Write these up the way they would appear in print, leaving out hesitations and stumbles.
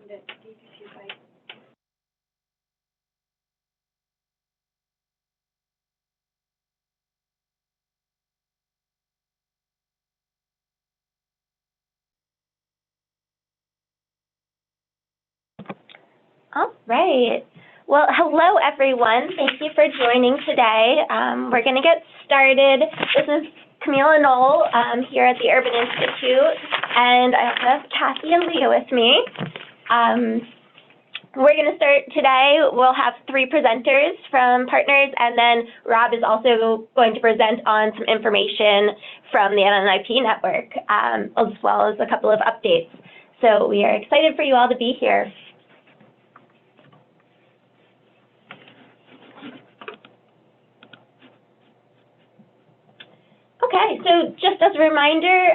find it. All right. Well, hello, everyone. Thank you for joining today. We're going to get started. This is Camila Knoll here at the Urban Institute, and I also have Kathy and Leah with me. We're going to start today. We'll have 3 presenters from partners, and then Rob is also going to present on some information from the NNIP network, as well as a couple of updates. So we are excited for you all to be here. Okay, so just as a reminder,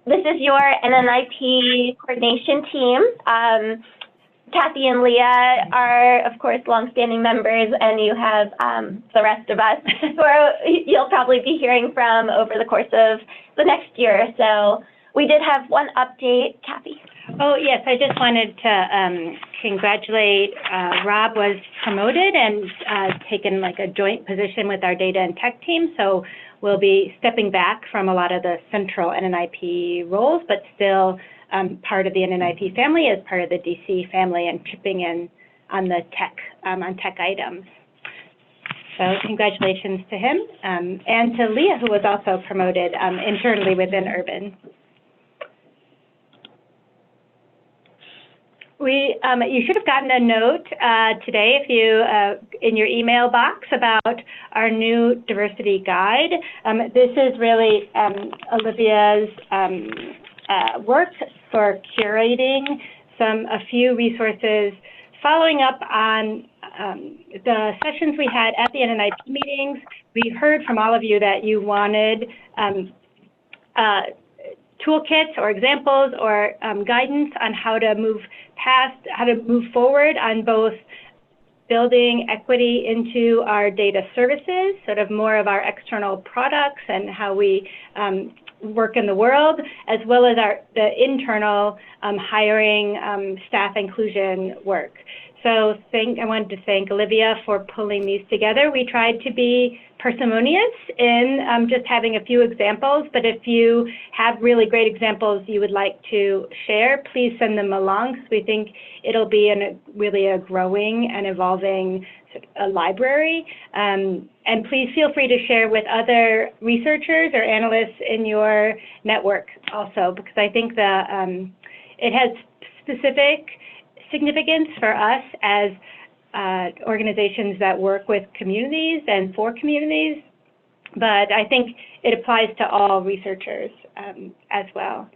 this is your NNIP coordination team. Kathy and Leah are, of course, longstanding members, and you have the rest of us who you'll probably be hearing from over the course of the next year. So we did have one update. Kathy? Oh, yes, I just wanted to congratulate Rob was promoted and taken like a joint position with our data and tech team. So we'll be stepping back from a lot of the central NNIP roles, but still part of the NNIP family as part of the DC family and chipping in on the tech, on tech items. So congratulations to him and to Leah, who was also promoted internally within Urban. You should have gotten a note today if you in your email box about our new diversity guide. This is really Olivia's work for curating a few resources, following up on the sessions we had at the NNIP meetings. We heard from all of you that you wanted toolkits or examples or guidance on how to move forward on both building equity into our data services, sort of more of our external products and how we work in the world, as well as the internal hiring, staff inclusion work. So I wanted to thank Olivia for pulling these together. We tried to be parsimonious in just having a few examples, but if you have really great examples you would like to share, please send them along, because we think it'll be really a growing and evolving library. And please feel free to share with other researchers or analysts in your network also, because I think it has specific significance for us as organizations that work with communities and for communities, but I think it applies to all researchers as well.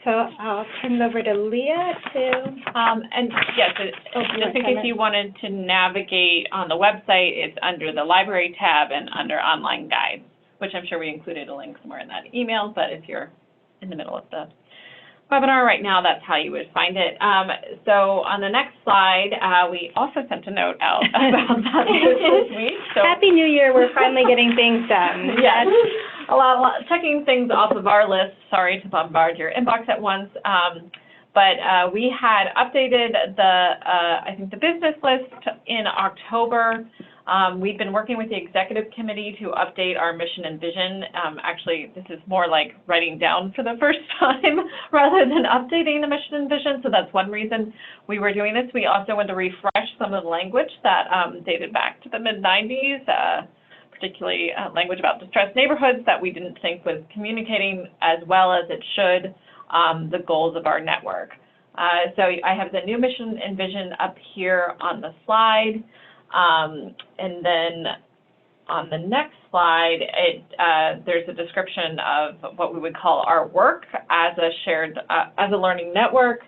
So I'll turn it over to Leah to... and yes, just in case you wanted to navigate on the website, it's under the library tab and under online guides, which I'm sure we included a link somewhere in that email, but if you're in the middle of the webinar right now, that's how you would find it. So on the next slide, we also sent a note out about that this week. So Happy New Year, we're finally getting things done. Yes, a lot, checking things off of our list. Sorry to bombard your inbox at once. But we had updated I think the business list in October. We've been working with the executive committee to update our mission and vision. Actually, this is more like writing down for the first time rather than updating the mission and vision. So that's one reason we were doing this. We also wanted to refresh some of the language that dated back to the mid-90s, particularly language about distressed neighborhoods that we didn't think was communicating as well as it should the goals of our network. So I have the new mission and vision up here on the slide. And then on the next slide, there's a description of what we would call our work as a shared, as a learning network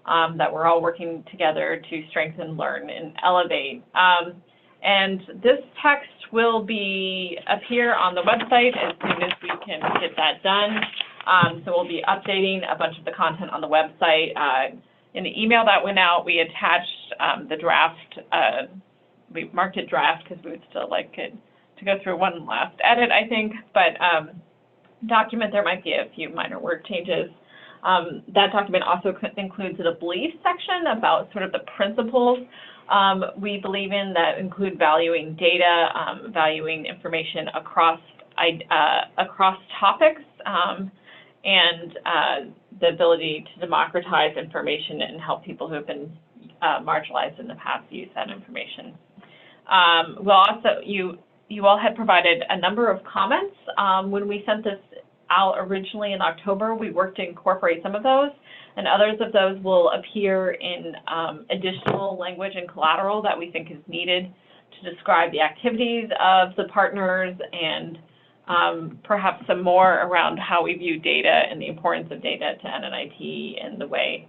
that we're all working together to strengthen, learn, and elevate. And this text will be up here on the website as soon as we can get that done. So we'll be updating a bunch of the content on the website. In the email that went out, we attached the draft. We marked it draft because we would still like it to go through one last edit, I think. But document, there might be a few minor word changes. That document also includes a belief section about sort of the principles we believe in that include valuing data, valuing information across topics, and the ability to democratize information and help people who have been marginalized in the past use that information. We'll also, you all had provided a number of comments when we sent this out originally in October. We worked to incorporate some of those, and others of those will appear in additional language and collateral that we think is needed to describe the activities of the partners, and perhaps some more around how we view data and the importance of data to NNIP and the way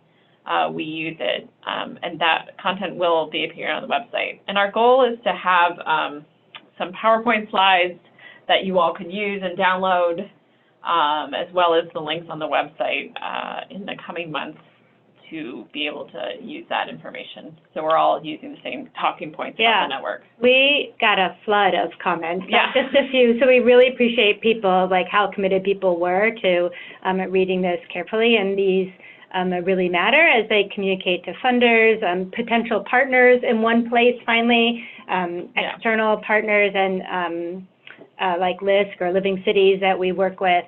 we use it. And that content will be appearing on the website. And our goal is to have some PowerPoint slides that you all can use and download, as well as the links on the website in the coming months to be able to use that information. So we're all using the same talking points on the network. We got a flood of comments, not just a few. So we really appreciate people, like how committed people were to reading this carefully. And these really matter as they communicate to funders, potential partners in one place finally, external partners and like LISC or Living Cities that we work with.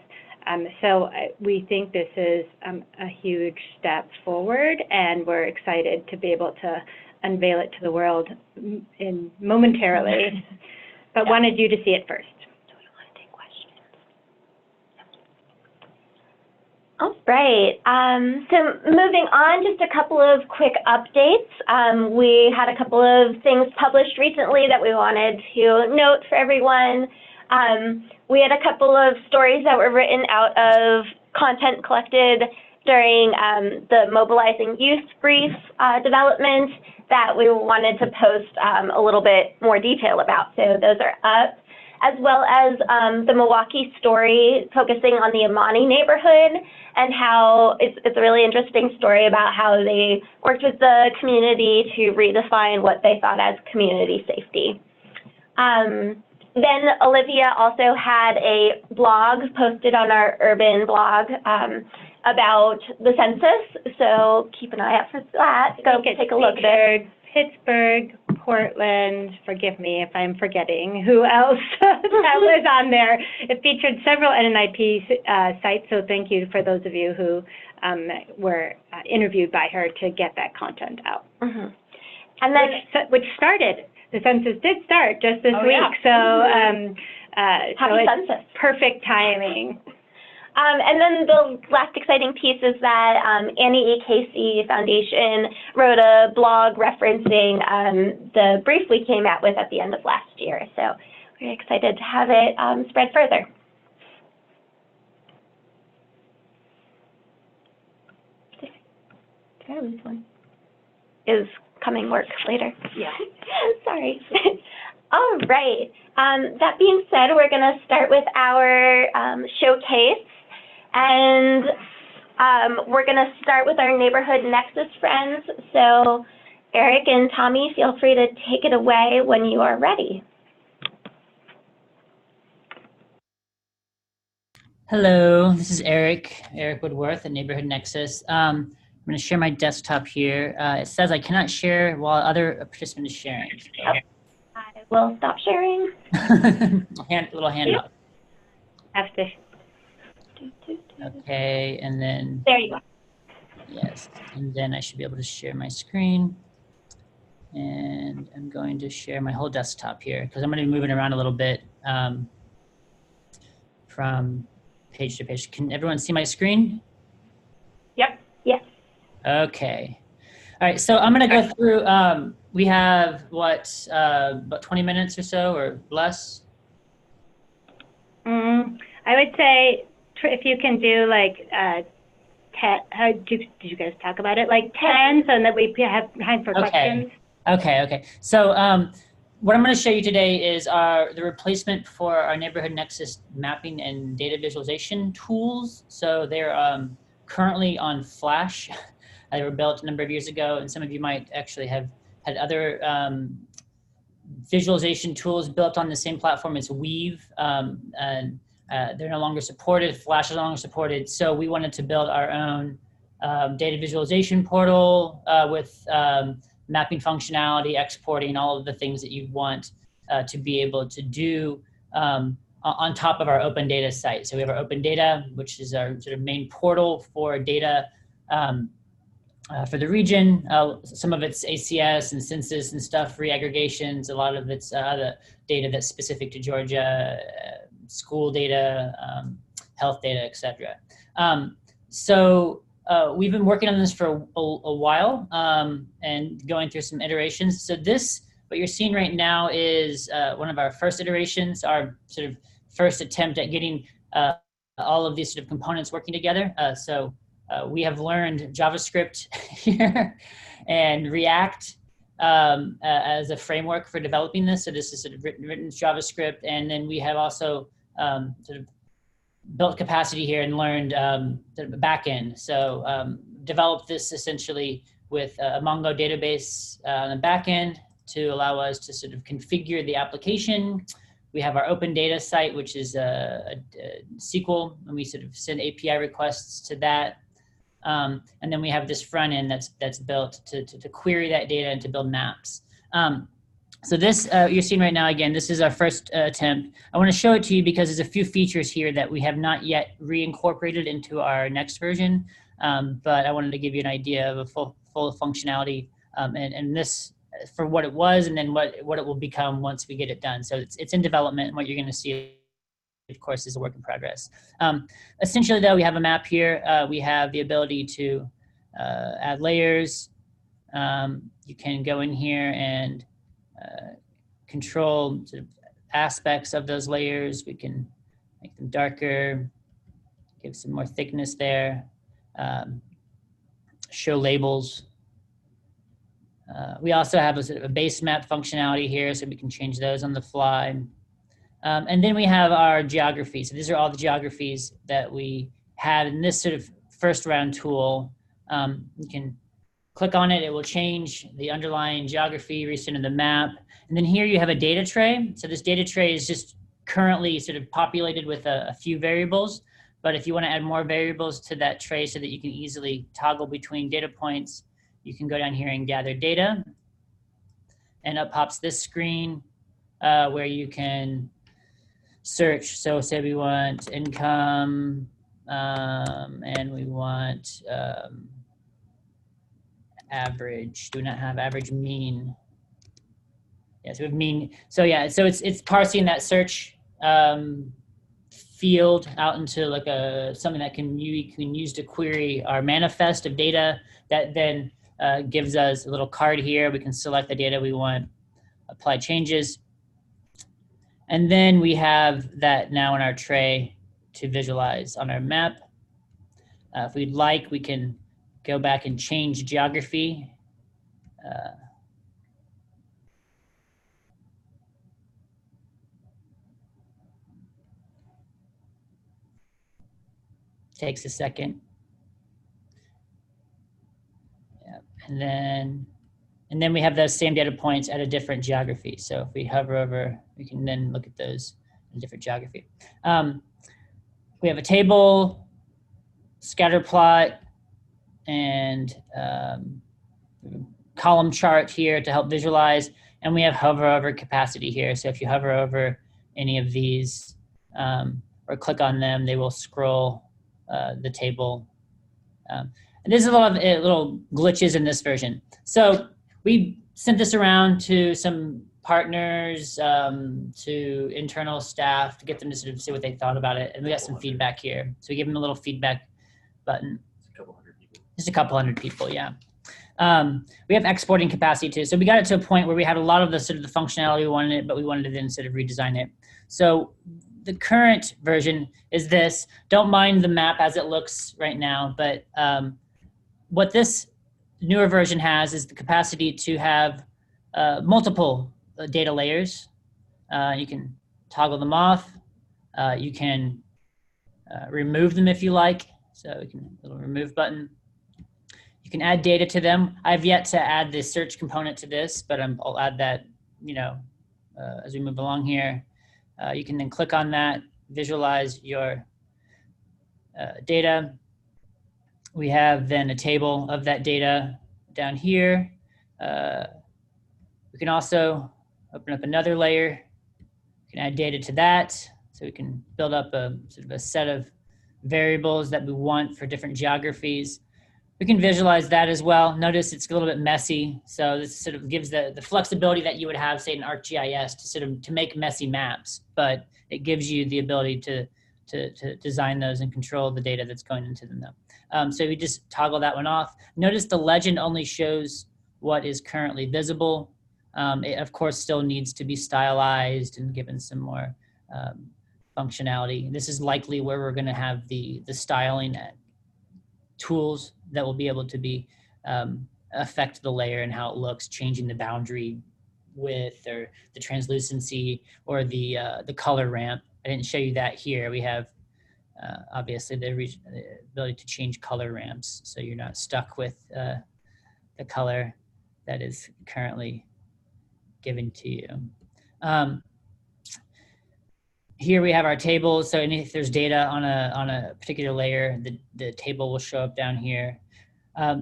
So we think this is a huge step forward, and we're excited to be able to unveil it to the world momentarily, but wanted you to see it first. Do we want to take questions? All right. So moving on, just a couple of quick updates. We had a couple of things published recently that we wanted to note for everyone. We had a couple of stories that were written out of content collected during the Mobilizing Youth brief development that we wanted to post a little bit more detail about. So those are up, as well as the Milwaukee story focusing on the Amani neighborhood and how it's a really interesting story about how they worked with the community to redefine what they thought as community safety. Then Olivia also had a blog posted on our urban blog about the census, so keep an eye out for that. Go take a look there. Pittsburgh, Portland, forgive me if I'm forgetting who else that was on there. It featured several NNIP sites, so thank you for those of you who were interviewed by her to get that content out. Mm-hmm. And then, which started. The census did start just this week, so happy census. Perfect timing. And then the last exciting piece is that Annie E. Casey Foundation wrote a blog referencing the brief we came out with at the end of last year. So we're excited to have it spread further. Did I lose one? Is coming work later. Yeah. Sorry. All right. That being said, we're going to start with our showcase. And we're going to start with our neighborhood Nexus friends. So Eric and Tommy, feel free to take it away when you are ready. Hello, this is Eric Woodworth at Neighborhood Nexus. I'm going to share my desktop here. It says I cannot share while other participant is sharing. So. I will stop sharing. Little hand up. Have to. Okay, and then. There you go. Yes, and then I should be able to share my screen. And I'm going to share my whole desktop here because I'm going to be moving around a little bit from page to page. Can everyone see my screen? Yep. Yes. Okay. All right, so I'm going to go through, we have what, about 20 minutes or so or less? I would say if you can do like 10, did you guys talk about it? Like 10 so that we have time for questions. Okay. So what I'm going to show you today is the replacement for our Neighborhood Nexus mapping and data visualization tools. So they're currently on Flash. They were built a number of years ago, and some of you might actually have had other visualization tools built on the same platform as Weave. And they're no longer supported. Flash is no longer supported. So we wanted to build our own data visualization portal with mapping functionality, exporting, all of the things that you want to be able to do on top of our open data site. So we have our open data, which is our sort of main portal for data for the region. Some of it's ACS and census and stuff, reaggregations. A lot of it's the data that's specific to Georgia, school data, health data, etc. So we've been working on this for a while and going through some iterations. So this, what you're seeing right now is one of our first iterations, our sort of first attempt at getting all of these sort of components working together. We have learned JavaScript here and React as a framework for developing this. So this is sort of written JavaScript, and then we have also sort of built capacity here and learned the backend. So developed this essentially with a Mongo database on the backend to allow us to sort of configure the application. We have our open data site, which is a SQL, and we sort of send API requests to that. And then we have this front end that's built to query that data and to build maps. So this you're seeing right now, again, this is our first attempt. I want to show it to you because there's a few features here that we have not yet reincorporated into our next version. But I wanted to give you an idea of a full functionality and this for what it was, and then what it will become once we get it done. So it's in development, and what you're going to see, of course, is a work in progress. Essentially, though, we have a map here. We have the ability to add layers. You can go in here and control sort of aspects of those layers. We can make them darker, give some more thickness there, show labels. We also have a sort of a base map functionality here, so we can change those on the fly. And then we have our geography. So these are all the geographies that we had in this sort of first round tool. You can click on it, it will change the underlying geography, recenter the map. And then here you have a data tray. So this data tray is just currently sort of populated with a few variables. But if you want to add more variables to that tray so that you can easily toggle between data points, you can go down here and gather data. And up pops this screen where you can search. So say we want income and we want average. Do we not have average mean? Yes, we have mean. So yeah, so it's parsing that search field out into like something that you can use to query our manifest of data that then gives us a little card here. We can select the data we want, apply changes. And then we have that now in our tray to visualize on our map. If we'd like, we can go back and change geography. Takes a second. Yeah. And then we have those same data points at a different geography. So if we hover over, we can then look at those in different geography. We have a table, scatter plot, and column chart here to help visualize. And we have hover over capacity here. So if you hover over any of these or click on them, they will scroll the table. And there's a lot of little glitches in this version. So we sent this around to some partners, to internal staff to get them to sort of see what they thought about it. And we got some feedback here. So we gave them a little feedback button. Just a couple hundred people, yeah. We have exporting capacity too. So we got it to a point where we had a lot of the sort of the functionality we wanted, but we wanted to then sort of redesign it. So the current version is this. Don't mind the map as it looks right now, but what this newer version has is the capacity to have multiple data layers. You can toggle them off. You can remove them if you like. So we can little remove button. You can add data to them. I've yet to add the search component to this, but I'll add that, as we move along here. You can then click on that visualize your data. We have then a table of that data down here. We can also open up another layer. We can add data to that. So we can build up a sort of a set of variables that we want for different geographies. We can visualize that as well. Notice it's a little bit messy. So this sort of gives the flexibility that you would have, say, in ArcGIS to sort of to make messy maps, but it gives you the ability to design those and control the data that's going into them though. So we just toggle that one off. Notice the legend only shows what is currently visible. It of course still needs to be stylized and given some more functionality. This is likely where we're gonna have the styling tools that will be able to be affect the layer and how it looks, changing the boundary width or the translucency or the color ramp. I didn't show you that here. We have obviously the ability to change color ramps, so you're not stuck with the color that is currently given to you. Here we have our tables. So if there's data on a particular layer, the table will show up down here.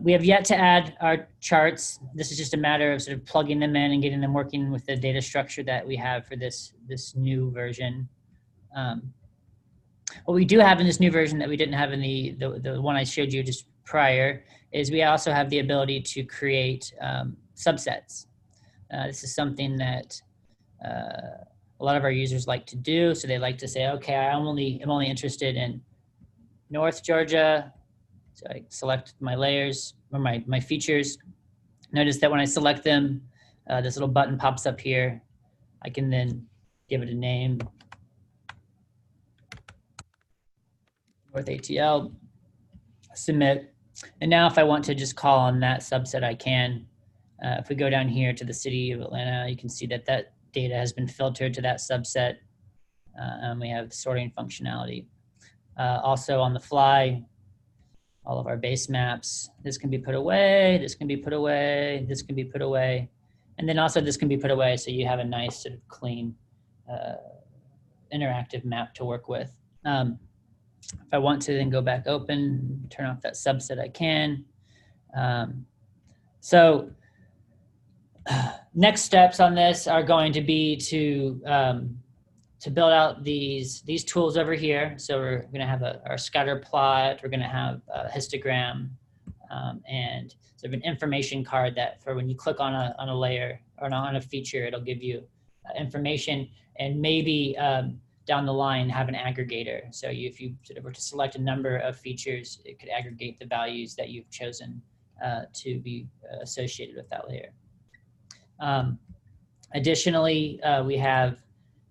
We have yet to add our charts. This is just a matter of sort of plugging them in and getting them working with the data structure that we have for this new version. What we do have in this new version that we didn't have in the one I showed you just prior is we also have the ability to create subsets. This is something that a lot of our users like to do. So they like to say, okay, I'm only interested in North Georgia. So I select my layers or my features. Notice that when I select them, this little button pops up here. I can then give it a name. North ATL, submit. And now if I want to just call on that subset, I can. If we go down here to the city of Atlanta, you can see that that data has been filtered to that subset. And we have sorting functionality. Also on the fly, all of our base maps, this can be put away, this can be put away, this can be put away. And then also this can be put away so you have a nice sort of clean interactive map to work with. If I want to then go back open, turn off that subset, I can. So next steps on this are going to be to build out these tools over here. So we're going to have our scatter plot. We're going to have a histogram and sort of an information card that for when you click on a layer or on a feature, it'll give you information and maybe down the line have an aggregator. So if you sort of were to select a number of features, it could aggregate the values that you've chosen to be associated with that layer. Additionally, we have,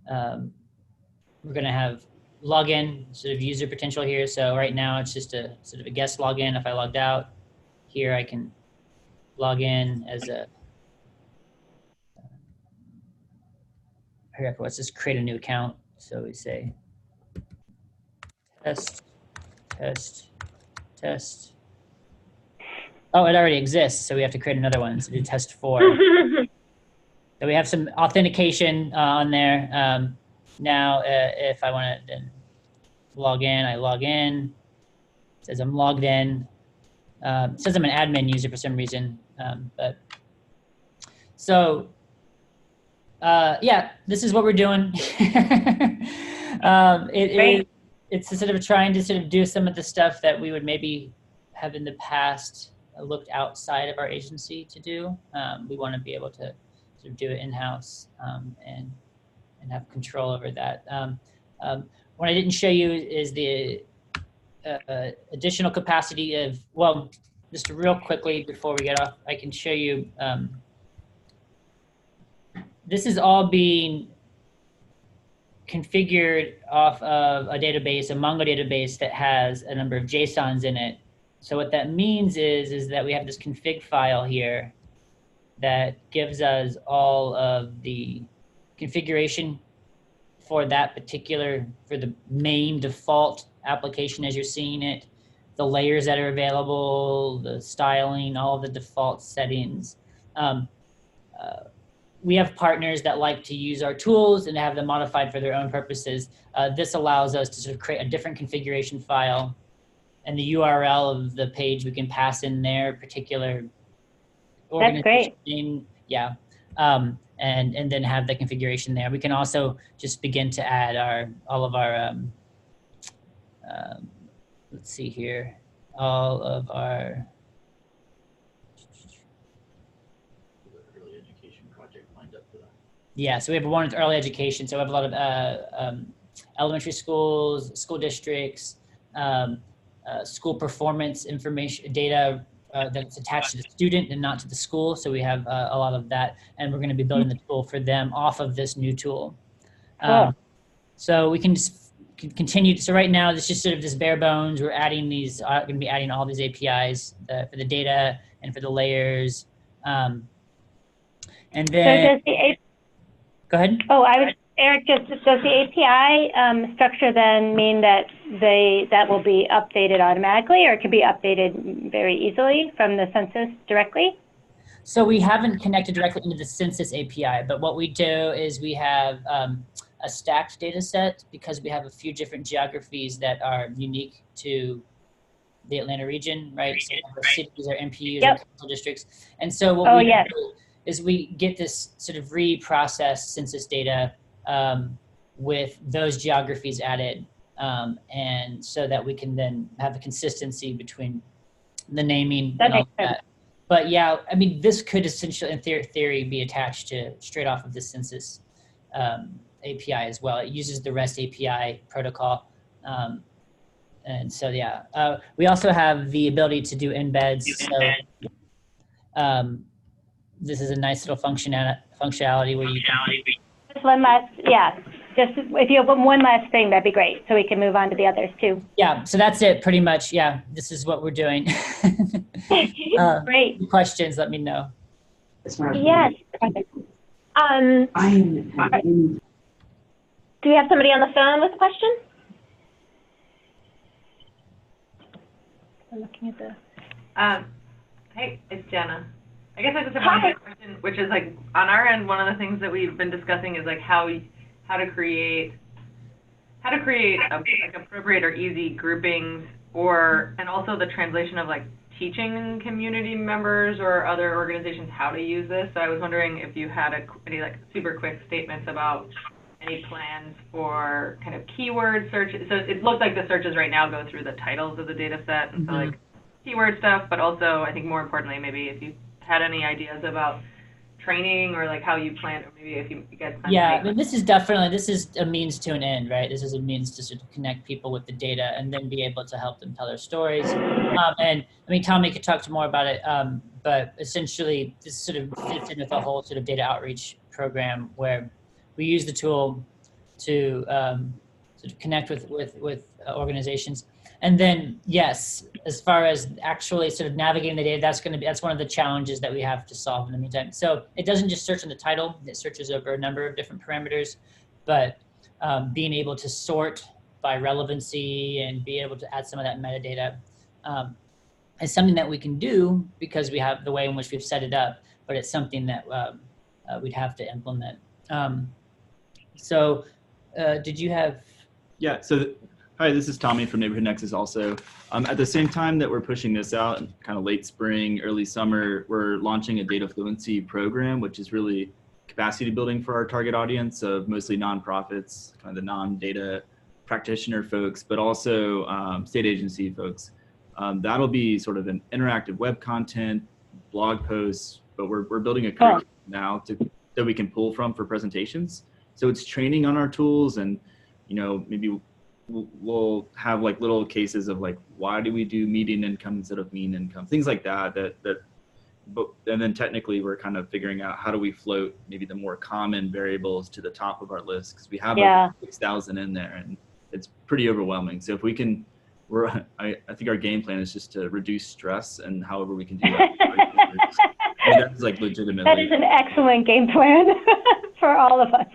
we're going to have login, sort of user potential here. So right now it's just a sort of a guest login. If I logged out here, I can log in as a, here, let's just create a new account. So we say test, test, test. Oh, it already exists. So we have to create another one. So do test 4. So we have some authentication on there. Now, if I want to then log in, I log in. It says I'm logged in. It says I'm an admin user for some reason. Yeah, this is what we're doing. It's sort of trying to sort of do some of the stuff that we would maybe have in the past looked outside of our agency to do. We want to be able to sort of do it in-house and have control over that. What I didn't show you is the additional capacity of, well, just real quickly before we get off, I can show you, this is all being configured off of a database, a Mongo database that has a number of JSONs in it. So what that means is that we have this config file here that gives us all of the configuration for that particular, for the main default application as you're seeing it, the layers that are available, the styling, all of the default settings. we have partners that like to use our tools and have them modified for their own purposes. This allows us to sort of create a different configuration file, and the URL of the page we can pass in their particular organization name. Yeah. And then have the configuration there. We can also just begin to add all of our, let's see here, all of our early education project lined up for that. Yeah, so we have one with early education. So we have a lot of elementary schools, school districts, school performance information data that's attached to the student and not to the school. So we have a lot of that, and we're going to be building the tool for them off of this new tool. So we can just continue. So right now, it's just sort of this bare bones. We're adding these. Going to be adding all these APIs for the data and for the layers. And then. So does go ahead. Oh, Eric, does the API structure then mean that that will be updated automatically, or it can be updated very easily from the census directly? So we haven't connected directly into the census API, but what we do is we have a stacked data set because we have a few different geographies that are unique to the Atlanta region, right? So our cities, our MPUs, our council districts. And so what we do is we get this sort of reprocessed census data with those geographies added, and so that we can then have a consistency between the naming and all that. But yeah, I mean, this could essentially, in theory, be attached to straight off of the census API as well. It uses the REST API protocol. And so, yeah, we also have the ability to do embeds. So this is a nice little functionality where you can. Just one last, just if you have one last thing, that'd be great. So we can move on to the others too. Yeah, so that's it pretty much. Yeah, this is what we're doing. Great. Questions, let me know. Yes. Do we have somebody on the phone with a question? I'm looking at the. Hey, it's Jenna. I guess I just have one quick question, which is like on our end, one of the things that we've been discussing is like how to create like appropriate or easy groupings, and also the translation of like teaching community members or other organizations how to use this. So I was wondering if you had any like super quick statements about any plans for kind of keyword searches. So it looks like the searches right now go through the titles of the data set, and so like keyword stuff, but also I think more importantly, maybe if you had any ideas about training or like how you plan, or maybe if you get I mean, this is a means to an end, right? This is a means to sort of connect people with the data and then be able to help them tell their stories. And I mean, Tommy could talk more about it, but essentially this sort of fits in with a whole sort of data outreach program where we use the tool to sort of connect with organizations. And then, yes, as far as actually sort of navigating the data, that's one of the challenges that we have to solve in the meantime. So it doesn't just search on the title, it searches over a number of different parameters, but being able to sort by relevancy and be able to add some of that metadata is something that we can do because we have the way in which we've set it up, but it's something that we'd have to implement. So did you have? Yeah, so hi, this is Tommy from Neighborhood Nexus also. At the same time that we're pushing this out, kind of late spring, early summer, we're launching a data fluency program, which is really capacity building for our target audience of mostly nonprofits, kind of the non-data practitioner folks, but also state agency folks. That'll be sort of an interactive web content, blog posts, but we're building a curriculum now that we can pull from for presentations. So it's training on our tools, and maybe we'll have like little cases of like, why do we do median income instead of mean income, things like that, and then technically we're kind of figuring out how do we float maybe the more common variables to the top of our list, because we have like 6,000 in there and it's pretty overwhelming. So if we can, I think our game plan is just to reduce stress, and however we can do that. That's like legitimately. That is an excellent game plan for all of us.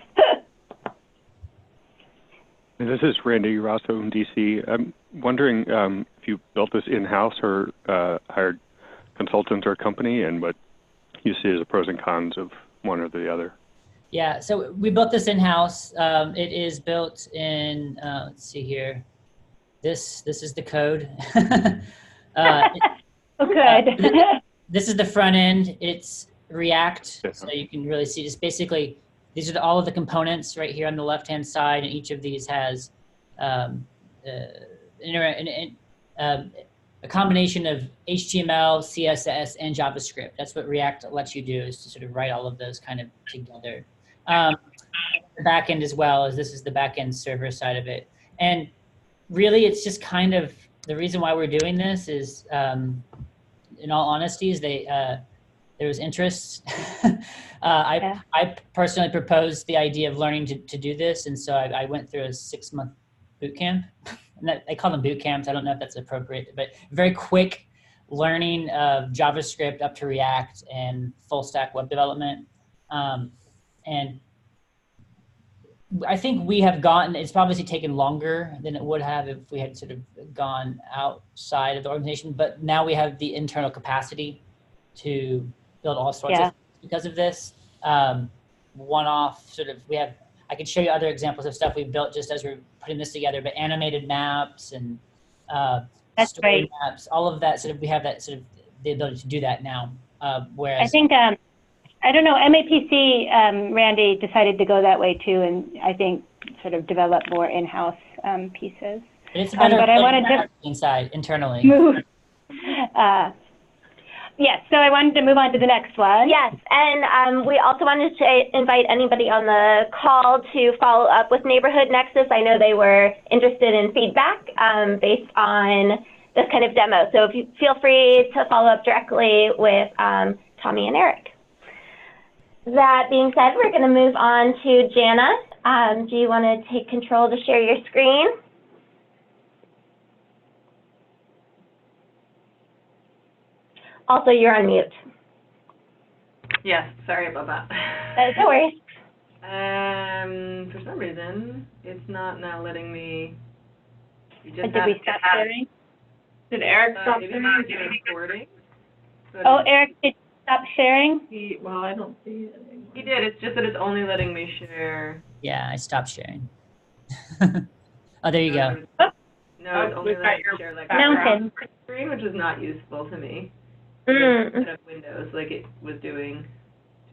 This is Randy Rosso from DC. I'm wondering if you built this in-house or hired consultants or a company, and what you see as the pros and cons of one or the other? Yeah, so we built this in-house. It is built in, let's see here. This is the code. Oh, good. This is the front end. It's React, Yes. so you can really see just basically, these are all of the components right here on the left-hand side, and each of these has a combination of HTML, CSS, and JavaScript. That's what React lets you do, is to sort of write all of those kind of together. The back end as well, as this is the back end server side of it. And really, it's just kind of, the reason why we're doing this is, in all honesty, is there was interest. I personally proposed the idea of learning to do this, and so I went through a 6-month boot camp. And I call them boot camps. I don't know if that's appropriate, but very quick learning of JavaScript up to React and full stack web development. And I think we have gotten, it's obviously taken longer than it would have if we had sort of gone outside of the organization, but now we have the internal capacity to build all sorts of things because of this. One-off sort of, I could show you other examples of stuff we built just as we're putting this together, but animated maps and story maps, all of that sort of, we have that sort of the ability to do that now. Whereas I think, I don't know, MAPC, Randy decided to go that way too, and I think sort of develop more in-house pieces. It's better but I wanted to inside, internally. move. Yes, so I wanted to move on to the next one. Yes, and we also wanted to invite anybody on the call to follow up with Neighborhood Nexus. I know they were interested in feedback based on this kind of demo. So if you feel free to follow up directly with Tommy and Eric. That being said, we're going to move on to Jana. Do you want to take control to share your screen? Also, you're on mute. Yes, sorry about that. No worries. For some reason, it's not now letting me. Did we stop sharing? Did Eric stop sharing? Recording? Oh, Eric, did you stop sharing? Well, I don't see it anymore. He did. It's just that it's only letting me share. Yeah, I stopped sharing. Oh, there you go. No, it's only letting me share like a Mountain screen, which is not useful to me. Mm. Of Windows, like it was doing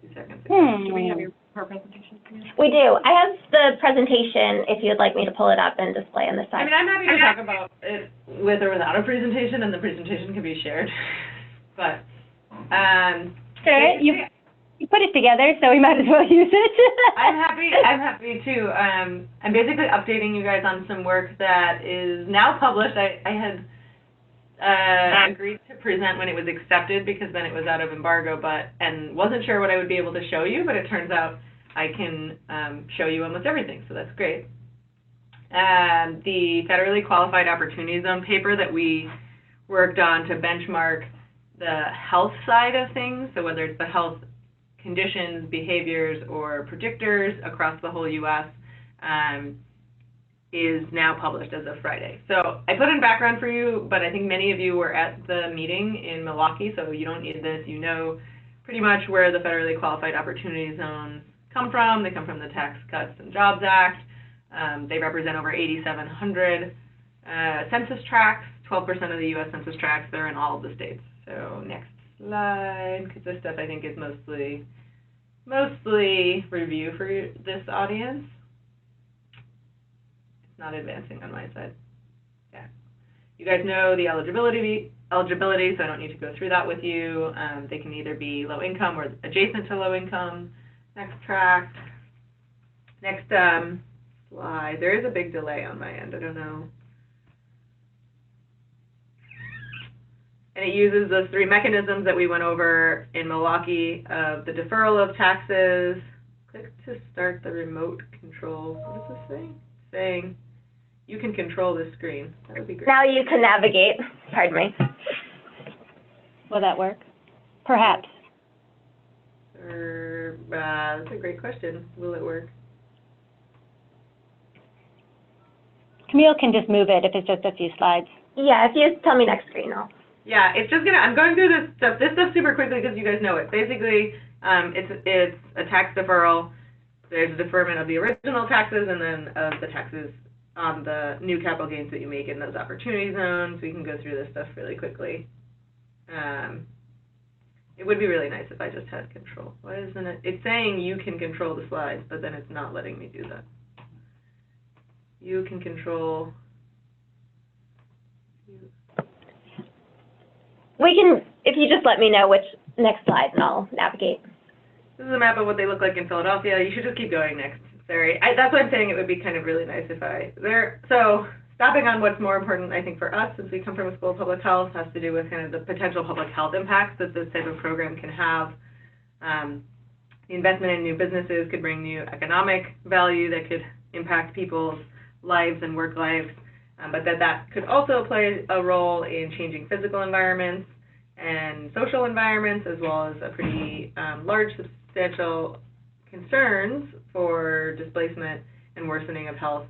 2 seconds ago. Do we have her presentation? We do. I have the presentation if you'd like me to pull it up and display on the side. I mean, I'm happy to talk about it with or without a presentation, and the presentation can be shared. But, sure, you put it together, so we might as well use it. I'm happy to. I'm basically updating you guys on some work that is now published. I had agreed to present when it was accepted because then it was out of embargo, and wasn't sure what I would be able to show you, but it turns out I can show you almost everything, so that's great. The Federally Qualified Opportunity Zone paper that we worked on to benchmark the health side of things, so whether it's the health conditions, behaviors, or predictors across the whole U.S., is now published as of Friday. So I put in background for you, but I think many of you were at the meeting in Milwaukee, so you don't need this. You know pretty much where the Federally Qualified Opportunity Zones come from. They come from the Tax Cuts and Jobs Act. They represent over 8,700 census tracts, 12% of the U.S. census tracts. They're in all of the states. So next slide, because this stuff I think is mostly review for this audience. Not advancing on my side. Yeah. You guys know the eligibility, so I don't need to go through that with you. They can either be low income or adjacent to low income. Next track. Next slide. There is a big delay on my end. I don't know. And it uses those 3 mechanisms that we went over in Milwaukee of the deferral of taxes. Click to start the remote control. What is this thing? Saying you can control this screen. That would be great. Now you can navigate. Pardon me. Will that work? Perhaps. That's a great question. Will it work? Camille can just move it if it's just a few slides. Yeah, if you tell me next screen, I'll. Yeah, it's just I'm going through this stuff super quickly because you guys know it. Basically, It's a tax deferral. There's a deferment of the original taxes and then of the taxes on the new capital gains that you make in those opportunity zones. We can go through this stuff really quickly. It would be really nice if I just had control. Why isn't it? It's saying you can control the slides, but then it's not letting me do that. You can control. We can, if you just let me know which next slide and I'll navigate. This is a map of what they look like in Philadelphia. You should just keep going next. Sorry. That's why I'm saying it would be kind of really nice if so stopping on what's more important, I think, for us, since we come from a school of public health, has to do with kind of the potential public health impacts that this type of program can have. The investment in new businesses could bring new economic value that could impact people's lives and work lives, but that could also play a role in changing physical environments and social environments, as well as a pretty large, substantial concerns for displacement and worsening of health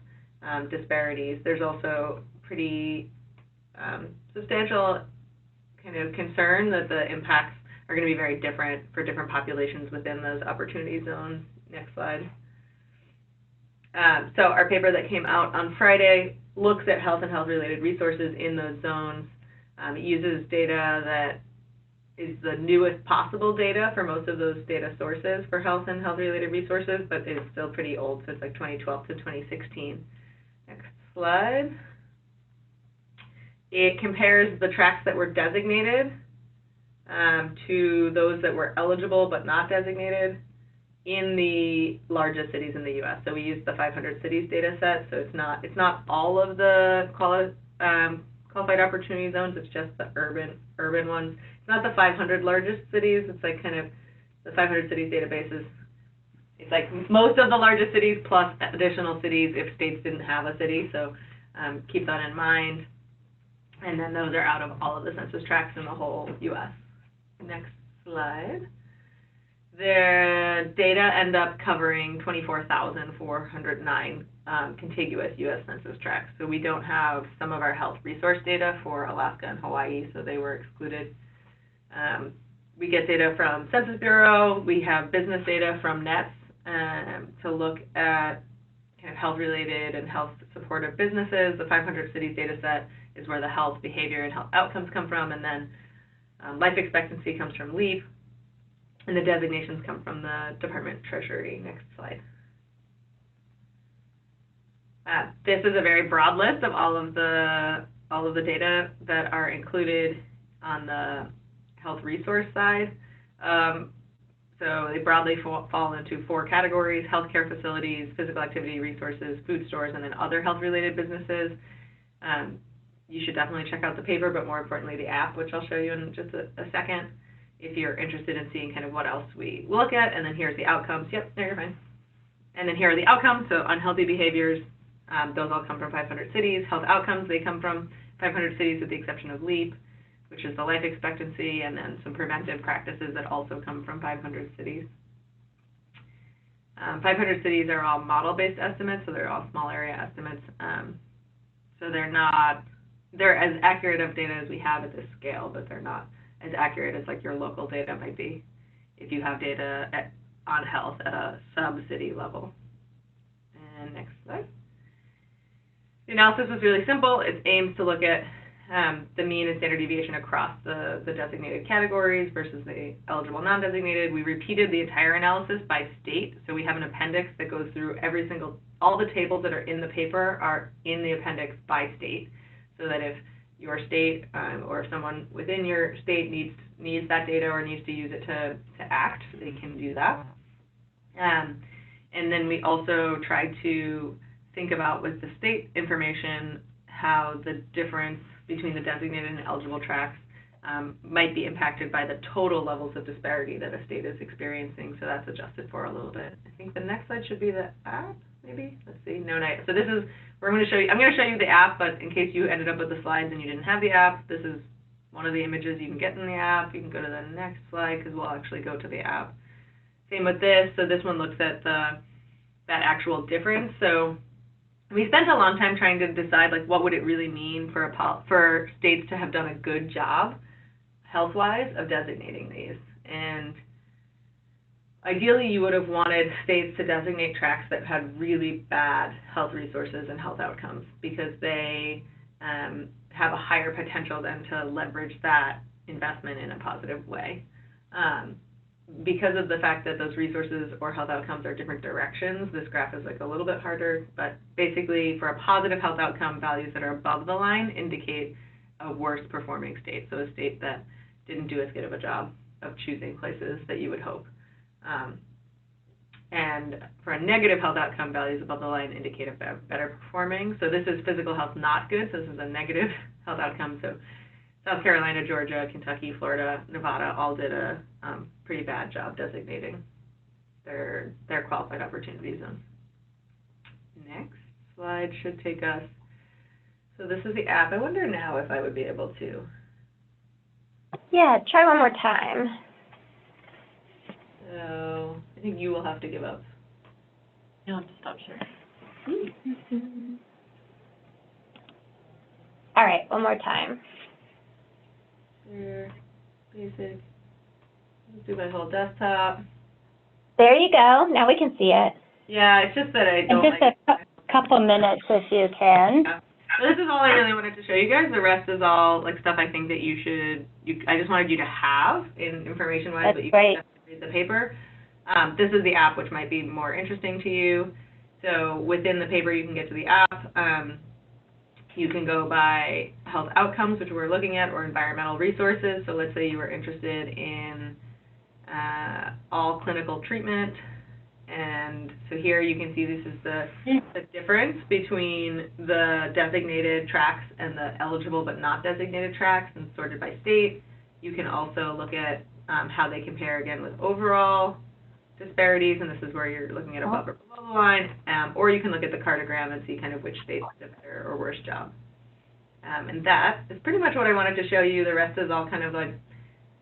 disparities. There's also pretty substantial kind of concern that the impacts are going to be very different for different populations within those opportunity zones. Next slide. So our paper that came out on Friday looks at health and health-related resources in those zones. It uses data that is the newest possible data for most of those data sources for health and health-related resources, but it's still pretty old, so it's like 2012 to 2016. Next slide. It compares the tracks that were designated to those that were eligible but not designated in the largest cities in the U.S. So we used the 500 cities data set, so it's not all of the qualified opportunity zones, it's just the urban ones. It's not the 500 largest cities, it's like kind of the 500 cities databases. It's like most of the largest cities plus additional cities if states didn't have a city, so keep that in mind. And then those are out of all of the census tracts in the whole U.S. Next slide. The data end up covering 24,409 contiguous U.S. census tracts. So we don't have some of our health resource data for Alaska and Hawaii, so they were excluded. We get data from Census Bureau. We have business data from NETS to look at kind of health-related and health-supportive businesses. The 500 cities data set is where the health, behavior, and health outcomes come from, and then life expectancy comes from LEAP, and the designations come from the Department of Treasury. Next slide. This is a very broad list of all of the data that are included on the health resource side. So they broadly fall into 4 categories: healthcare facilities, physical activity resources, food stores, and then other health-related businesses. You should definitely check out the paper, but more importantly, the app, which I'll show you in just a second, if you're interested in seeing kind of what else we look at. And then here's the outcomes. Yep, there, you're fine. And then here are the outcomes. So unhealthy behaviors, those all come from 500 cities. Health outcomes, they come from 500 cities with the exception of LEAP, which is the life expectancy, and then some preventive practices that also come from 500 cities. 500 cities are all model-based estimates, so they're all small area estimates. So they're as accurate of data as we have at this scale, but they're not as accurate as like your local data might be if you have data on health at a sub-city level. And next slide. The analysis is really simple. It aims to look at the mean and standard deviation across the designated categories versus the eligible non-designated. We repeated the entire analysis by state, so we have an appendix that goes through all the tables that are in the paper are in the appendix by state, so that if your state or if someone within your state needs that data or needs to use it to act, they can do that. And then we also try to think about, with the state information, how the difference between the designated and eligible tracts might be impacted by the total levels of disparity that a state is experiencing. So that's adjusted for a little bit. I think the next slide should be the app, maybe. Let's see. No. So this is, I'm going to show you the app, but in case you ended up with the slides and you didn't have the app, this is one of the images you can get in the app. You can go to the next slide because we'll actually go to the app. Same with this. So this one looks at that actual difference. So we spent a long time trying to decide, like, what would it really mean for states to have done a good job, health-wise, of designating these. And ideally you would have wanted states to designate tracks that had really bad health resources and health outcomes, because they have a higher potential then to leverage that investment in a positive way. Because of the fact that those resources or health outcomes are different directions, this graph is like a little bit harder, but basically for a positive health outcome, values that are above the line indicate a worse performing state, so a state that didn't do as good of a job of choosing places that you would hope. And for a negative health outcome, values above the line indicate a better performing. So this is physical health not good, so this is a negative health outcome. So South Carolina, Georgia, Kentucky, Florida, Nevada all did a pretty bad job designating their qualified opportunity zones. Next slide should take us, so this is the app. I wonder now if I would be able to. Yeah, try one more time. So I think you will have to give up. You'll have to stop sharing. All right, one more time. There, basic. Let's do my whole desktop. There you go. Now we can see it. Yeah, it's just that I don't And just like a couple minutes if you can. Yeah. So this is all I really wanted to show you guys. The rest is all like stuff I think that you should, I just wanted you to have in information-wise, but you great. can read the paper. This is the app, which might be more interesting to you. So within the paper, you can get to the app. You can go by health outcomes, which we're looking at, or environmental resources. So let's say you were interested in all clinical treatment. And so here you can see this is the difference between the designated tracks and the eligible but not designated tracks, and sorted by state. You can also look at how they compare again with overall disparities, and this is where you're looking at above or below the line, or you can look at the cartogram and see kind of which states did a better or worse job. And that is pretty much what I wanted to show you. The rest is all kind of like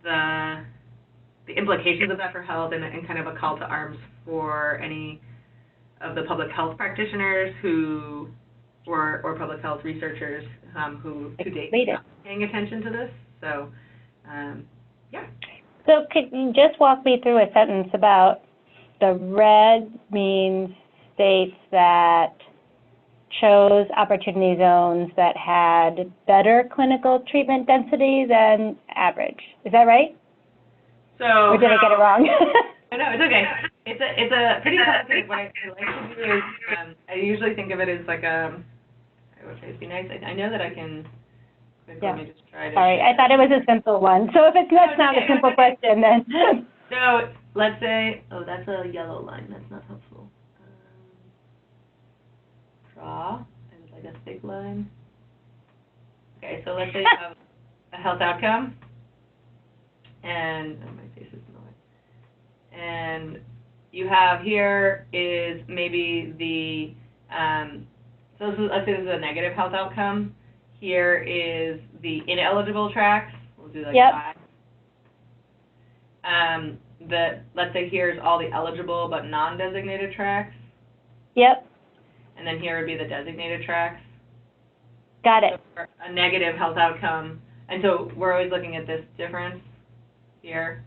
the implications of that for health, and kind of a call to arms for any of the public health practitioners who, or public health researchers who to date are not paying attention to this. So, yeah. So could you just walk me through a sentence about the red means states that chose opportunity zones that had better clinical treatment density than average. Is that right? So, or did I get it wrong? No, it's okay. It's a pretty complicated. What I like to do is, I usually think of it as like I would say it'd be nice. I know that I can. Let me just try to. Sorry, I thought it was a simple one. So if that's not a simple question, then. So let's say, oh, that's a yellow line. That's not helpful. Draw. I would like a thick line. Okay, so let's say you have a health outcome, and my face is annoying. And you have here is maybe the so this is, let's say this is a negative health outcome. Here is the ineligible tracks. We'll do like let's say here's all the eligible but non-designated tracks. Yep. And then here would be the designated tracks. Got it. So a negative health outcome. And so we're always looking at this difference here,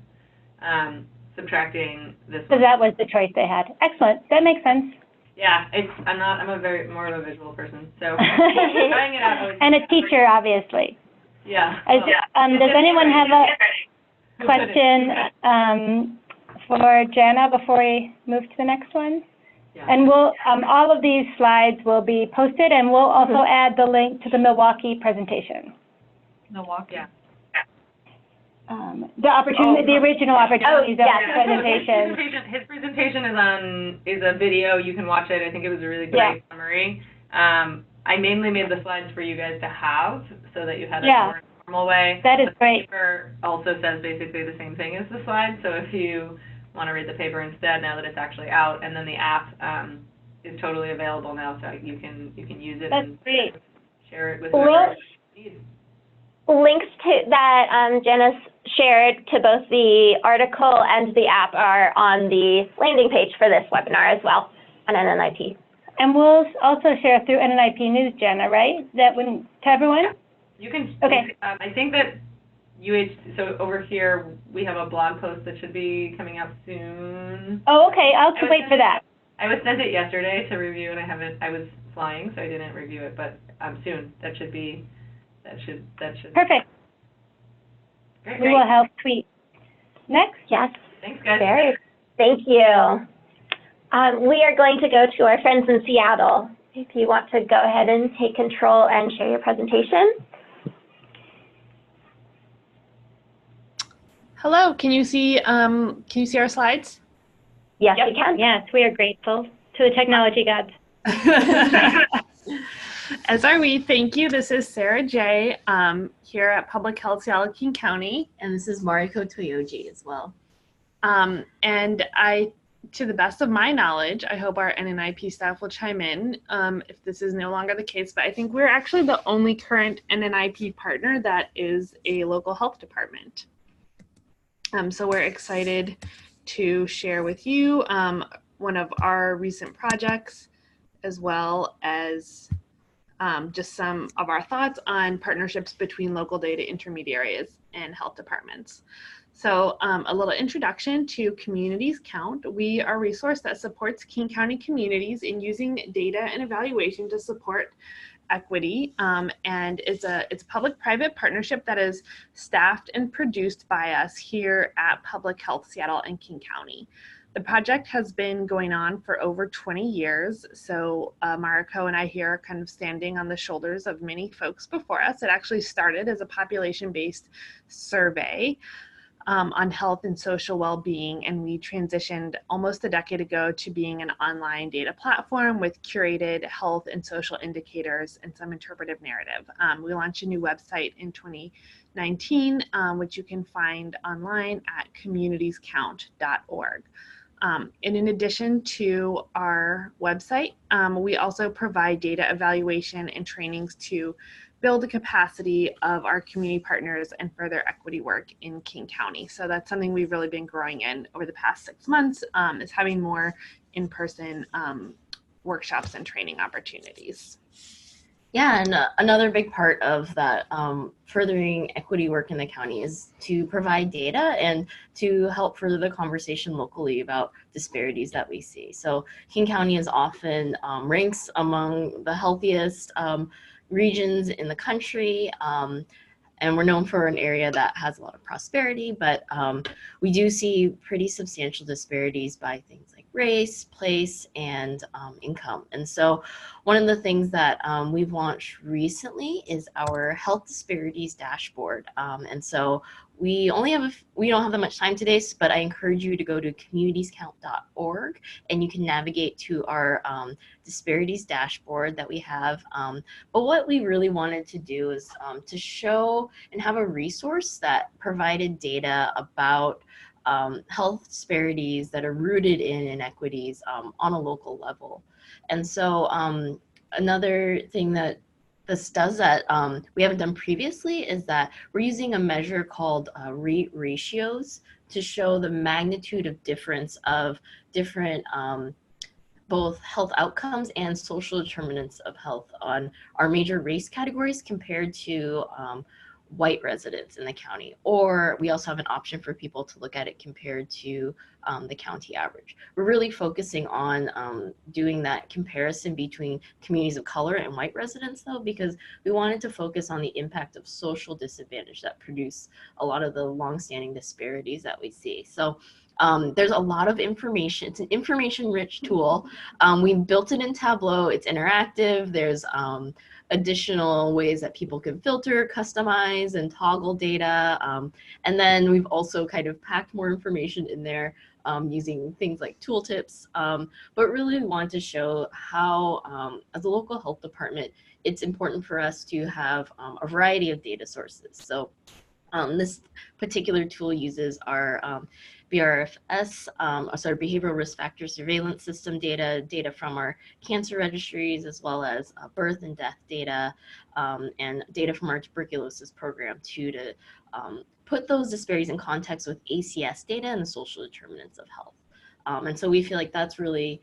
subtracting this So one. that was the choice they had. Excellent. That makes sense. Yeah, I'm a very more of a visual person, so trying it out. And a teacher, obviously. Yeah. Does anyone have a question for Jana before we move to the next one? Yeah. And we'll all of these slides will be posted, and we'll also add the link to the Milwaukee presentation. Milwaukee. Yeah. The opportunity, the original opportunities of the presentation. His presentation is a video. You can watch it. I think it was a really great summary. I mainly made the slides for you guys to have so that you had a more normal way. That is great. The paper also says basically the same thing as the slide. So if you want to read the paper instead, now that it's actually out, and then the app is totally available now, so you can use it. That's and great. Share it with whoever needs. Links to that Janice shared to both the article and the app are on the landing page for this webinar as well on NNIP. And we'll also share through NNIP News, Jenna, right? That wouldn't to everyone? You can. Okay. I think that So over here, we have a blog post that should be coming out soon. Oh, okay, I'll wait for that. I was sent it yesterday to review, and I was flying, so I didn't review it, but soon. That should. Perfect. Great. We will help tweet. Next. Yes. Thanks, guys. Very. Thank you. We are going to go to our friends in Seattle. If you want to go ahead and take control and share your presentation. Hello, can you see our slides? Yes, we can. Yes, we are grateful to the technology gods. As are we. Thank you. This is Sarah J. Here at Public Health Seattle King County. And this is Mariko Toyoji as well. And to the best of my knowledge, I hope our NNIP staff will chime in if this is no longer the case, but I think we're actually the only current NNIP partner that is a local health department. So we're excited to share with you one of our recent projects, as well as just some of our thoughts on partnerships between local data intermediaries and health departments. So a little introduction to Communities Count. We are a resource that supports King County communities in using data and evaluation to support equity, and it's a public-private partnership that is staffed and produced by us here at Public Health Seattle and King County. The project has been going on for over 20 years, so Mariko and I here are kind of standing on the shoulders of many folks before us. It actually started as a population-based survey on health and social well-being, and we transitioned almost a decade ago to being an online data platform with curated health and social indicators and some interpretive narrative. We launched a new website in 2019, which you can find online at communitiescount.org. And in addition to our website, we also provide data evaluation and trainings to build the capacity of our community partners and further equity work in King County. So that's something we've really been growing in over the past 6 months, is having more in-person workshops and training opportunities. Yeah, and another big part of that furthering equity work in the county is to provide data and to help further the conversation locally about disparities that we see. So King County is often ranks among the healthiest regions in the country, and we're known for an area that has a lot of prosperity, but we do see pretty substantial disparities by things like race, place, and income. And so one of the things that we've launched recently is our health disparities dashboard. And so we don't have that much time today, but I encourage you to go to communitiescount.org and you can navigate to our disparities dashboard that we have. But what we really wanted to do is to show and have a resource that provided data about health disparities that are rooted in inequities on a local level. And so another thing that this does that we haven't done previously is that we're using a measure called rate ratios to show the magnitude of difference of different both health outcomes and social determinants of health on our major race categories compared to white residents in the county. Or we also have an option for people to look at it compared to the county average. We're really focusing on doing that comparison between communities of color and white residents though, because we wanted to focus on the impact of social disadvantage that produce a lot of the longstanding disparities that we see. So there's a lot of information. It's an information-rich tool. We built it in Tableau. It's interactive. There's additional ways that people can filter, customize, and toggle data. And then we've also kind of packed more information in there using things like tooltips. But really we want to show how, as a local health department, it's important for us to have a variety of data sources. So this particular tool uses our BRFS, sorry, Behavioral Risk Factor Surveillance System data from our cancer registries, as well as birth and death data, and data from our tuberculosis program too, to put those disparities in context with ACS data and the social determinants of health. And so we feel like that's really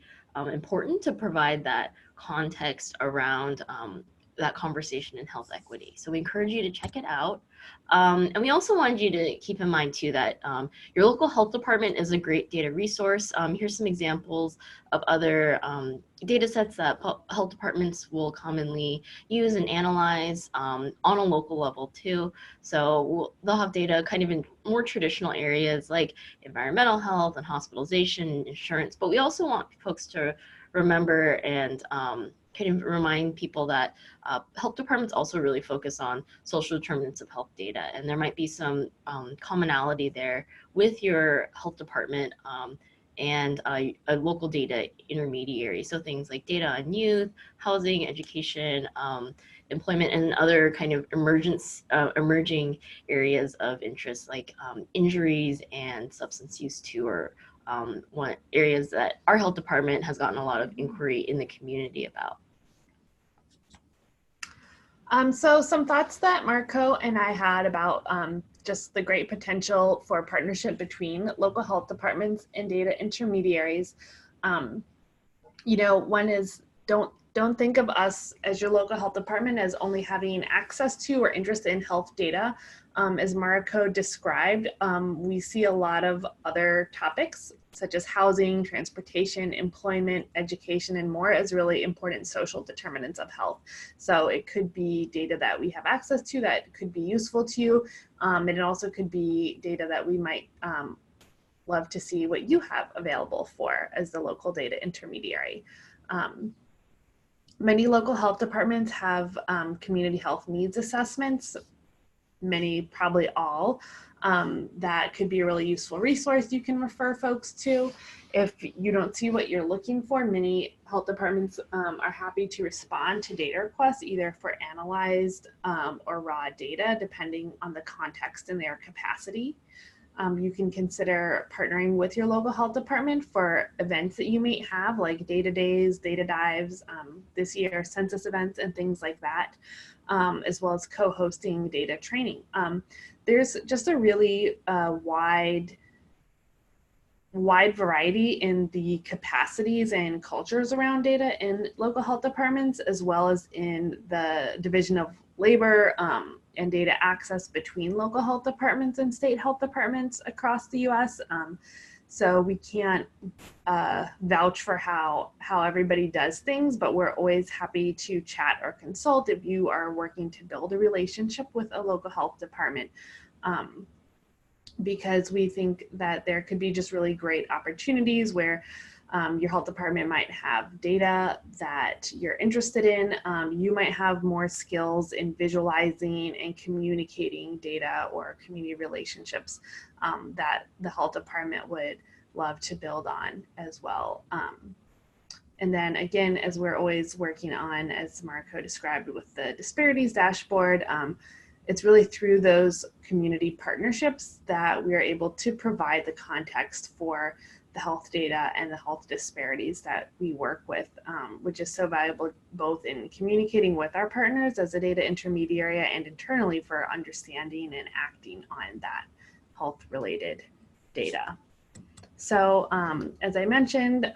important to provide that context around that conversation in health equity. So we encourage you to check it out. And we also wanted you to keep in mind too that your local health department is a great data resource. Here's some examples of other data sets that health departments will commonly use and analyze on a local level too. So they'll have data kind of in more traditional areas like environmental health and hospitalization, insurance, but we also want folks to remember and kind of remind people that health departments also really focus on social determinants of health data, and there might be some commonality there with your health department and a local data intermediary. So things like data on youth, housing, education, employment, and other kind of emerging areas of interest like injuries and substance use too, or one areas that our health department has gotten a lot of inquiry in the community about. So some thoughts that Marco and I had about just the great potential for partnership between local health departments and data intermediaries. You know, one is don't think of us as your local health department as only having access to or interest in health data. As Marco described, we see a lot of other topics such as housing, transportation, employment, education, and more as really important social determinants of health. So it could be data that we have access to that could be useful to you. And it also could be data that we might love to see what you have available for as the local data intermediary. Many local health departments have community health needs assessments, many, probably all, that could be a really useful resource you can refer folks to. If you don't see what you're looking for, many health departments are happy to respond to data requests, either for analyzed or raw data, depending on the context and their capacity. You can consider partnering with your local health department for events that you may have, like data days, data dives, this year census events and things like that, as well as co-hosting data training. There's just a really wide variety in the capacities and cultures around data in local health departments, as well as in the division of labor and data access between local health departments and state health departments across the US. So we can't vouch for how everybody does things, but we're always happy to chat or consult if you are working to build a relationship with a local health department. Because we think that there could be just really great opportunities where your health department might have data that you're interested in. You might have more skills in visualizing and communicating data or community relationships that the health department would love to build on as well. And then again, as we're always working on, as Marco described with the Disparities dashboard, it's really through those community partnerships that we are able to provide the context for the health data and the health disparities that we work with, which is so valuable both in communicating with our partners as a data intermediary and internally for understanding and acting on that health related data. So as I mentioned,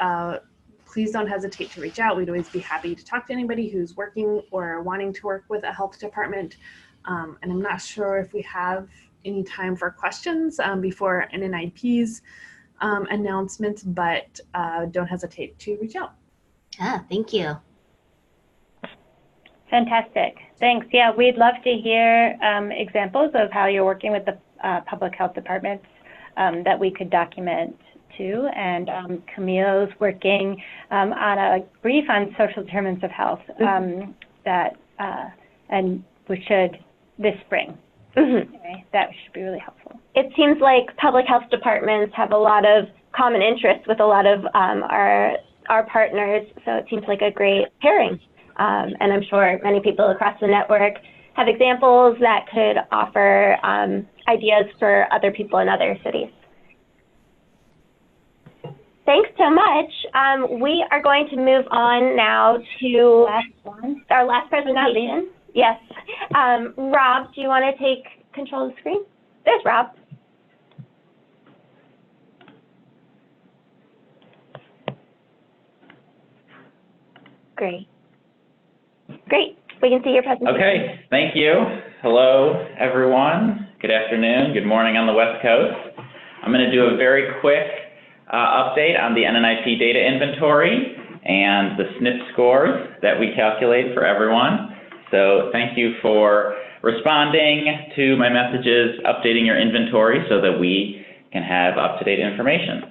please don't hesitate to reach out. We'd always be happy to talk to anybody who's working or wanting to work with a health department. And I'm not sure if we have any time for questions before NNIP's announcements, but don't hesitate to reach out. Thank you. Fantastic. Thanks. Yeah, we'd love to hear examples of how you're working with the public health departments that we could document too. And Camille's working on a brief on social determinants of health and we should this spring. Anyway, that should be really helpful. It seems like public health departments have a lot of common interests with a lot of our partners, so it seems like a great pairing. And I'm sure many people across the network have examples that could offer ideas for other people in other cities. Thanks so much. We are going to move on now to our last presentation. Yes. Rob, do you want to take control of the screen? There's Rob. Great. We can see your presentation. Okay, thank you. Hello, everyone. Good afternoon, good morning on the West Coast. I'm going to do a very quick update on the NNIP data inventory and the SNIP scores that we calculate for everyone. So thank you for responding to my messages, updating your inventory so that we can have up-to-date information.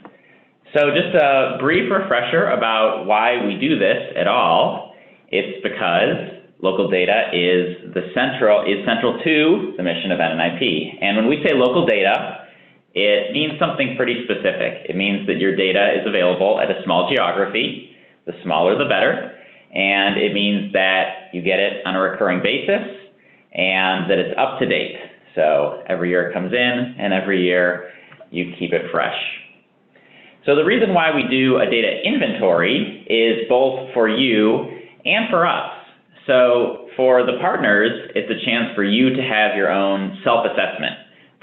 So just a brief refresher about why we do this at all. It's because local data is central to the mission of NNIP. And when we say local data, it means something pretty specific. It means that your data is available at a small geography. The smaller, the better. And it means that you get it on a recurring basis and that it's up to date. So every year it comes in and every year you keep it fresh. So the reason why we do a data inventory is both for you and for us. So for the partners, it's a chance for you to have your own self-assessment,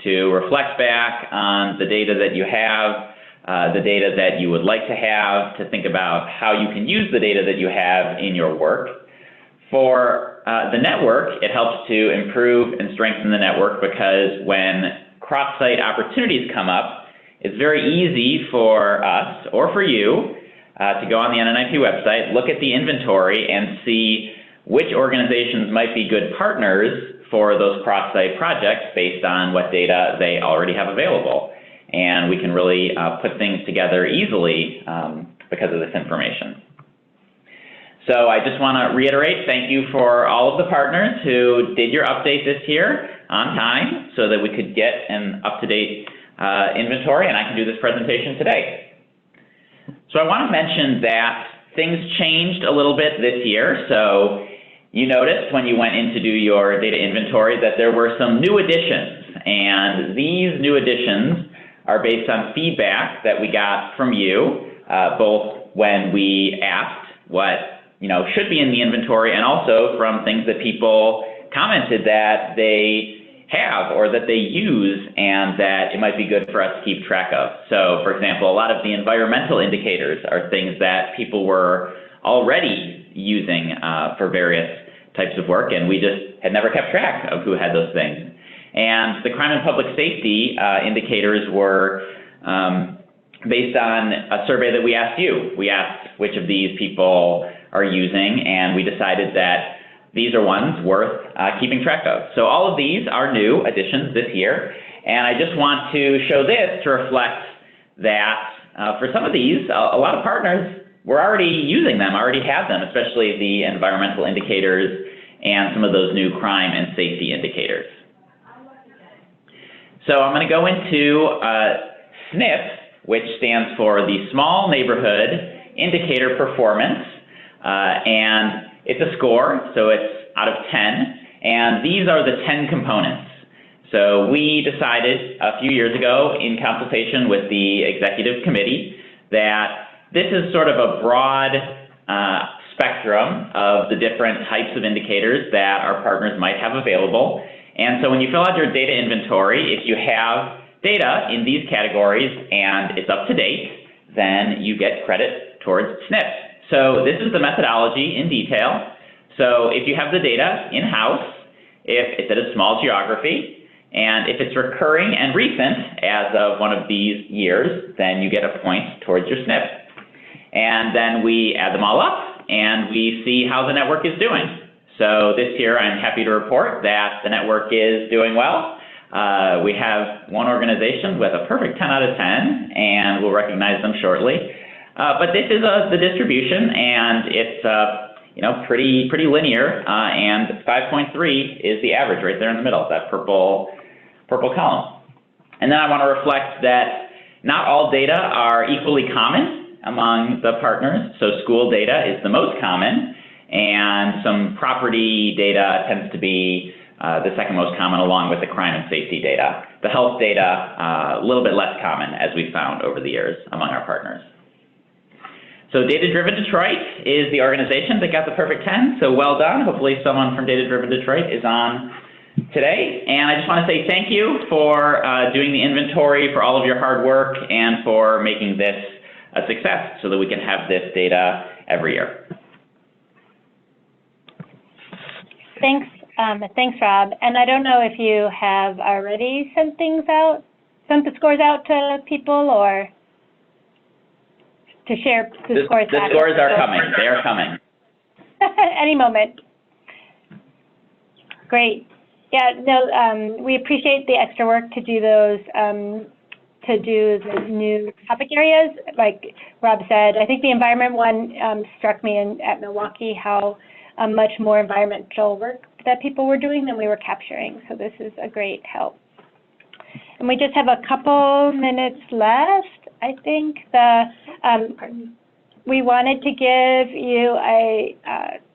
to reflect back on the data that you have, the data that you would like to have, to think about how you can use the data that you have in your work. For the network, it helps to improve and strengthen the network because when cross-site opportunities come up, it's very easy for us or for you to go on the NNIP website, look at the inventory, and see which organizations might be good partners for those cross-site projects based on what data they already have available. And we can really put things together easily because of this information. So I just want to reiterate, thank you for all of the partners who did your update this year on time so that we could get an up-to-date inventory, and I can do this presentation today. So I want to mention that things changed a little bit this year. So you noticed when you went in to do your data inventory that there were some new additions, and these new additions are based on feedback that we got from you, both when we asked what should be in the inventory and also from things that people commented that they have or that they use and that it might be good for us to keep track of. So for example, a lot of the environmental indicators are things that people were already using for various types of work, and we just had never kept track of who had those things. And the crime and public safety indicators were based on a survey that we asked you. We asked which of these people are using, and we decided that these are ones worth keeping track of. So all of these are new additions this year, and I just want to show this to reflect that for some of these, a lot of partners were already using them, already have them, especially the environmental indicators and some of those new crime and safety indicators. So I'm going to go into SNIP, which stands for the Small Neighborhood Indicator Performance, and it's a score, so it's out of 10, and these are the 10 components. So we decided a few years ago in consultation with the executive committee that this is sort of a broad spectrum of the different types of indicators that our partners might have available. And so when you fill out your data inventory, if you have data in these categories and it's up to date, then you get credit towards SNIP. So this is the methodology in detail. So if you have the data in-house, if it's at a small geography, and if it's recurring and recent as of one of these years, then you get a point towards your SNIP. And then we add them all up and we see how the network is doing. So this year I'm happy to report that the network is doing well. We have one organization with a perfect 10 out of 10, and we'll recognize them shortly. But this is the distribution, and it's pretty linear, and 5.3 is the average right there in the middle, that purple column. And then I want to reflect that not all data are equally common among the partners. So school data is the most common, and some property data tends to be the second most common, along with the crime and safety data. The health data, a little bit less common, as we found over the years among our partners. So Data Driven Detroit is the organization that got the perfect 10, so well done. Hopefully someone from Data Driven Detroit is on today. And I just want to say thank you for doing the inventory, for all of your hard work, and for making this a success so that we can have this data every year. Thanks, thanks, Rob. And I don't know if you have already sent the scores out to people, or to share the scores. The scores are coming. They are coming. Any moment. Great. Yeah, no, we appreciate the extra work to do those, to do the new topic areas. Like Rob said, I think the environment one struck me at Milwaukee, how much more environmental work that people were doing than we were capturing. So this is a great help. And we just have a couple minutes left. I think we wanted to give you a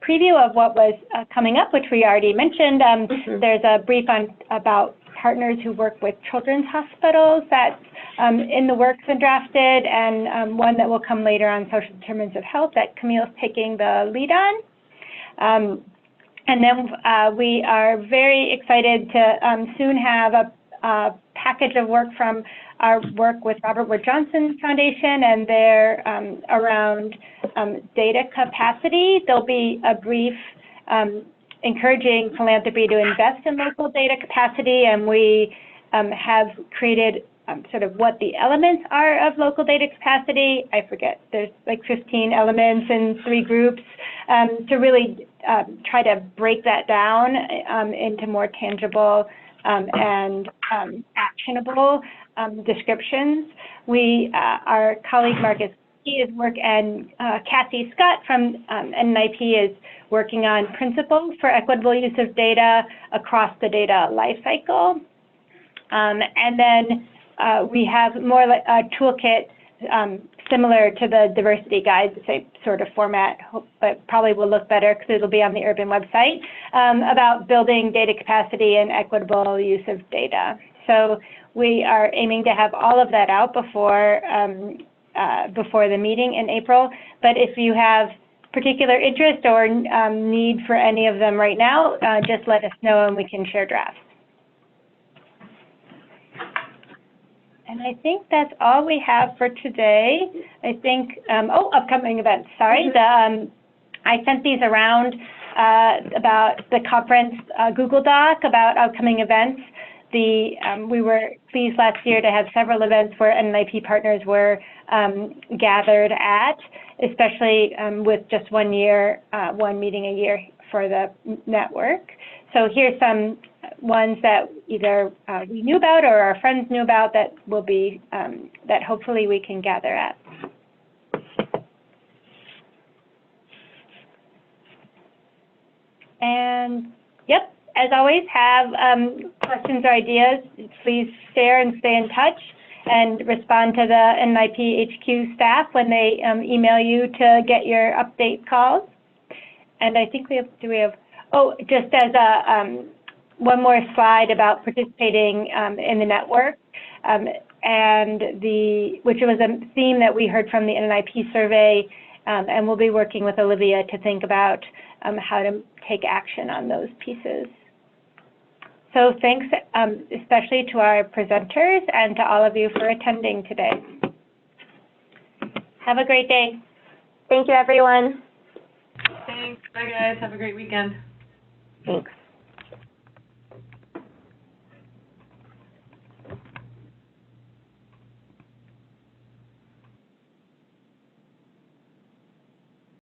preview of what was coming up, which we already mentioned. There's a brief about partners who work with children's hospitals that's in the works and drafted, and one that will come later on social determinants of health that Camille's taking the lead on. And then we are very excited to soon have a package of work from our work with Robert Wood Johnson Foundation, and they're around data capacity. There'll be a brief encouraging philanthropy to invest in local data capacity, and we have created sort of what the elements are of local data capacity. I forget, there's like 15 elements in 3 groups to really try to break that down into more tangible and actionable descriptions. Our colleague Marcus is and Cassie Scott from NNIP is working on principles for equitable use of data across the data lifecycle. And then we have more like a toolkit similar to the diversity guide, same sort of format, but probably will look better because it'll be on the Urban website, about building data capacity and equitable use of data. So we are aiming to have all of that out before the meeting in April. But if you have particular interest or need for any of them right now, just let us know and we can share drafts. And I think that's all we have for today. I think, upcoming events, sorry. I sent these around about the conference Google Doc about upcoming events. We were pleased last year to have several events where NNIP partners were gathered at, especially with just one meeting a year for the network. So here's some ones that either we knew about or our friends knew about that will be, that hopefully we can gather at. And yep, as always, have questions or ideas, please share and stay in touch and respond to the NNIP HQ staff when they email you to get your update calls. And I think just as a, one more slide about participating in the network, which was a theme that we heard from the NNIP survey, and we'll be working with Olivia to think about how to take action on those pieces. So thanks especially to our presenters and to all of you for attending today. Have a great day. Thank you, everyone. Thanks. Bye, guys. Have a great weekend. Thanks.